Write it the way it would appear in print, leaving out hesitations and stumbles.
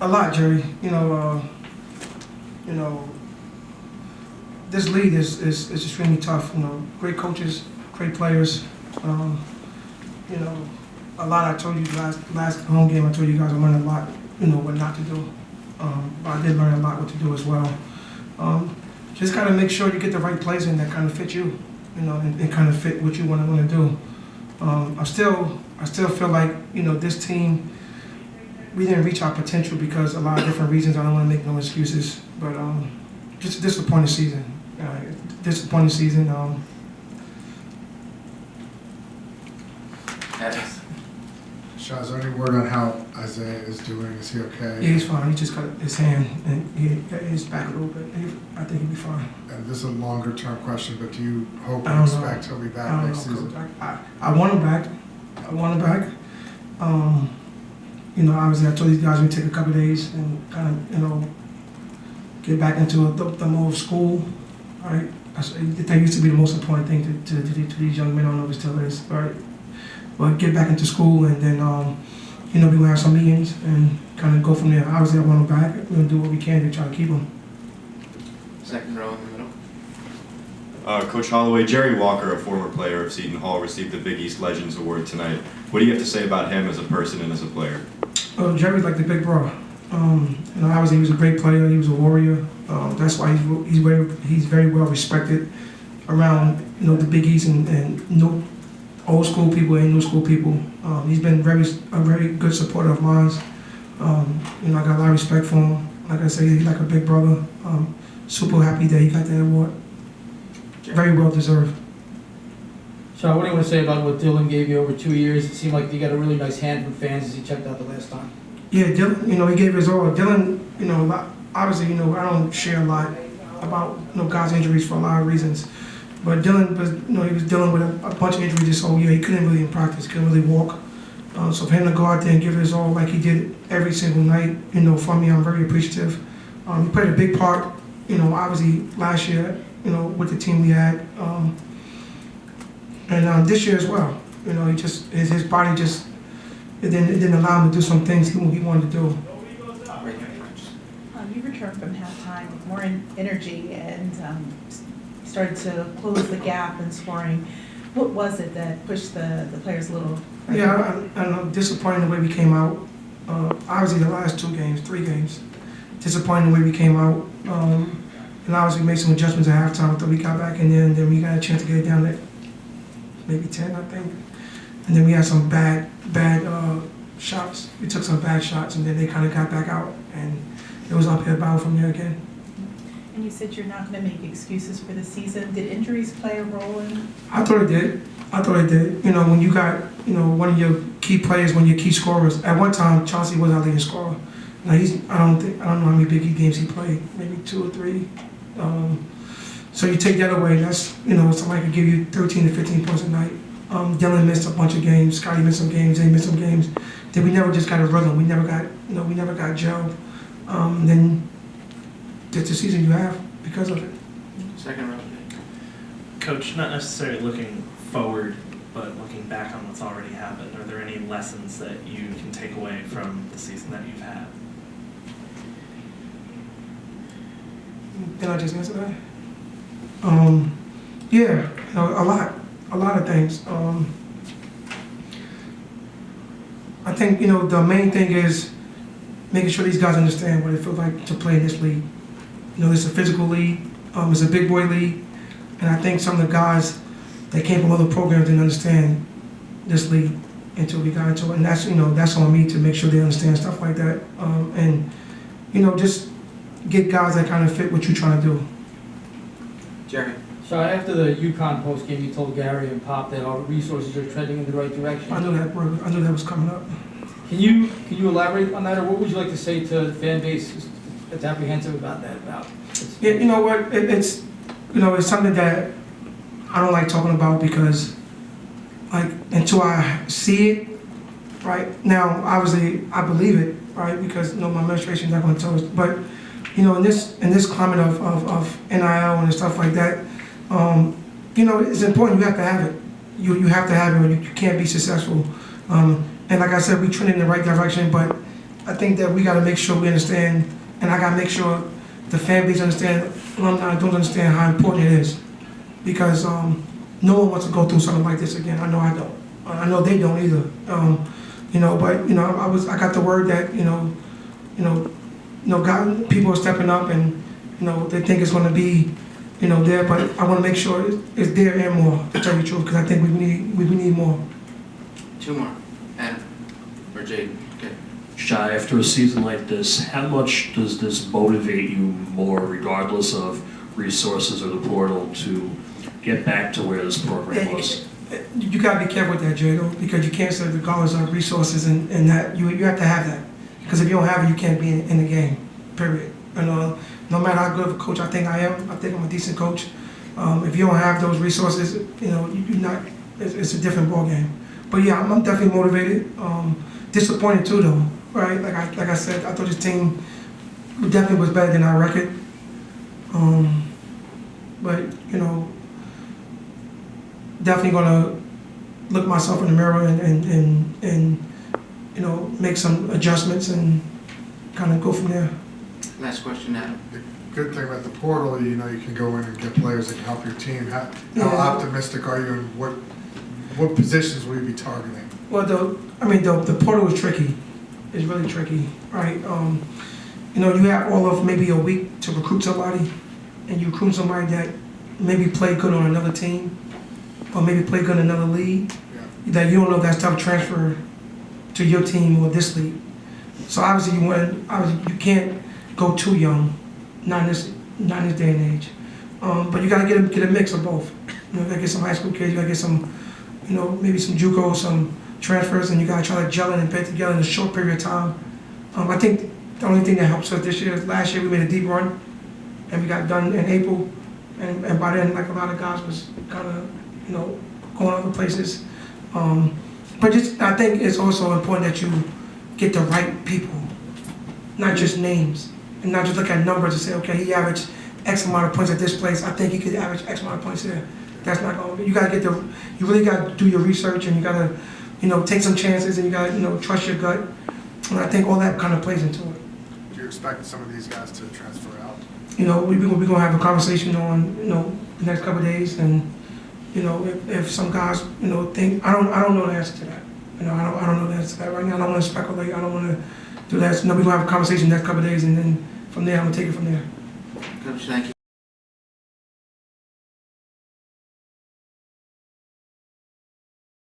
A lot, Jerry. This league is extremely tough. Great coaches, great players. A lot. I told you last home game. I told you guys I learned a lot. What not to do. But I did learn a lot what to do as well. Just kind of make sure you get the right plays in that kind of fit you. And kind of fit what you want to do. I still feel like this team. We didn't reach our potential because a lot of different reasons. I don't want to make no excuses, but just a disappointing season. Shah, is there any word on how Isaiah is doing? Is he okay? Yeah, he's fine. He just cut his hand and he got his back a little bit. I think he'll be fine. And this is a longer term question, but do you hope and expect he'll be back next season? I want him back. Obviously I told these guys we take a couple of days and kind of, get back into the mode of school, right? That used to be the most important thing to these young men. I don't know if it still is, right? But get back into school and then, we're going to have some meetings and kind of go from there. Obviously I want them back. We're going to do what we can to try to keep them. Second row in the middle. Coach Holloway, Jerry Walker, a former player of Seton Hall, received the Big East Legends Award tonight. What do you have to say about him as a person and as a player? Jerry's like the big bro. Obviously he was a great player. He was a warrior. That's why he's very well respected around the Big East and old school people and new school people. He's been a very good supporter of mine. I got a lot of respect for him. Like I say, he's like a big brother. Super happy that he got that award. Very well deserved. So what do you want to say about what Dylan gave you over 2 years? It seemed like you got a really nice hand from fans as he checked out the last time. Yeah, Dylan, he gave his all. Dylan, obviously, I don't share a lot about, guys' injuries for a lot of reasons. But Dylan was, he was dealing with a bunch of injuries this whole year. He couldn't really in practice, couldn't really walk. So for him to go out there and give his all like he did every single night, for me, I'm very appreciative. He played a big part, obviously last year, with the team we had. And this year as well, he just his body just it didn't allow him to do some things he wanted to do. You returned from halftime with more energy and started to close the gap in scoring. What was it that pushed the players a little? Yeah, I'm disappointed the way we came out. Obviously the last 3 games, disappointed the way we came out. And obviously we made some adjustments at halftime until we got back in there, and then we got a chance to get it down to maybe 10, I think. And then we had some bad shots. We took some bad shots, and then they kind of got back out, and it was uphill battle from there again. And you said you're not going to make excuses for the season. Did injuries play a role in? I thought it did. When you got one of your key players, one of your key scorers. At one time, Chauncey was our leading scorer. Now I don't know how many Big East games he played. Maybe 2 or 3. So you take that away. That's somebody could give you 13 to 15 points a night. Dylan missed a bunch of games. Scotty missed some games. They missed some games. Then we never just got a rhythm. We never got gelled. Then that's the season you have because of it. Second row. Coach, not necessarily looking forward, but looking back on what's already happened, are there any lessons that you can take away from the season that you've had? Did I just answer that? Yeah, a lot of things. I think the main thing is making sure these guys understand what it feels like to play in this league. It's a physical league. It's a big boy league, and I think some of the guys that came from other programs didn't understand this league until we got into it, and that's on me to make sure they understand stuff like that, and just get guys that kind of fit what you're trying to do. Jerry. So after the UConn post game, you told Gary and Pop that our resources are trending in the right direction. I knew that was coming up. Can you elaborate on that, or what would you like to say to the fan base that's apprehensive about that? Yeah, you know what? It's something that I don't like talking about because, until I see it, right now, obviously I believe it, right? Because my administration's not going to tell us. But in this climate of NIL and stuff like that, it's important. You have to have it. You have to have it, or you can't be successful. And like I said, we trend in the right direction, but I think that we gotta make sure we understand, and I gotta make sure the fan base understand, alumni don't understand how important it is. Because, no one wants to go through something like this again. I know I don't. I know they don't either. But, I got the word that, God, people are stepping up and, they think it's gonna be, there, but I wanna make sure it's there and more, to tell you the truth, because I think we need more. Two more. Adam or Jaden. Okay. Shy, after a season like this, how much does this motivate you more, regardless of resources or the portal, to get back to where this program was? You gotta be careful with that, Jay, though, because you can't say regardless of resources and that, you have to have that. Because if you don't have it, you can't be in the game, period. And no matter how good of a coach I think I am, I think I'm a decent coach. If you don't have those resources, you're not, it's a different ballgame. But yeah, I'm definitely motivated. Disappointed too, though, right? Like I said, I thought this team definitely was better than our record. But, definitely gonna look myself in the mirror and make some adjustments and kind of go from there. Last question, Adam. The good thing about the portal, you can go in and get players that can help your team. How Yeah. optimistic are you, and what positions will you be targeting? Well, the portal is tricky. It's really tricky, right? You have all of maybe a week to recruit somebody, and you recruit somebody that maybe played good on another team, or maybe played good in another league, that you don't know if that's tough transfer to your team or this league. So obviously you can't go too young, not in this day and age. But you gotta get a mix of both. You gotta get some high school kids, you gotta get some, maybe some JUCO, some transfers, and you gotta try to gel in and put together in a short period of time. I think the only thing that helps us this year is last year we made a deep run, and we got done in April, and by then, like a lot of guys was kind of, going other places. But I think it's also important that you get the right people, not just names, and not just look at numbers and say, okay, he averaged X amount of points at this place. I think he could average X amount of points there. That's not going to. You got to you really got to do your research, and you got to, take some chances, and you got to, trust your gut. And I think all that kind of plays into it. Do you expect some of these guys to transfer out? We're going to have a conversation on, the next couple of days, and, if some guys, think, I don't know the answer to that. I don't know the answer to that right now. I don't want to speculate. I don't want to do that. So, we're going to have a conversation next couple of days, and then from there, I'm going to take it from there. Coach, thank you.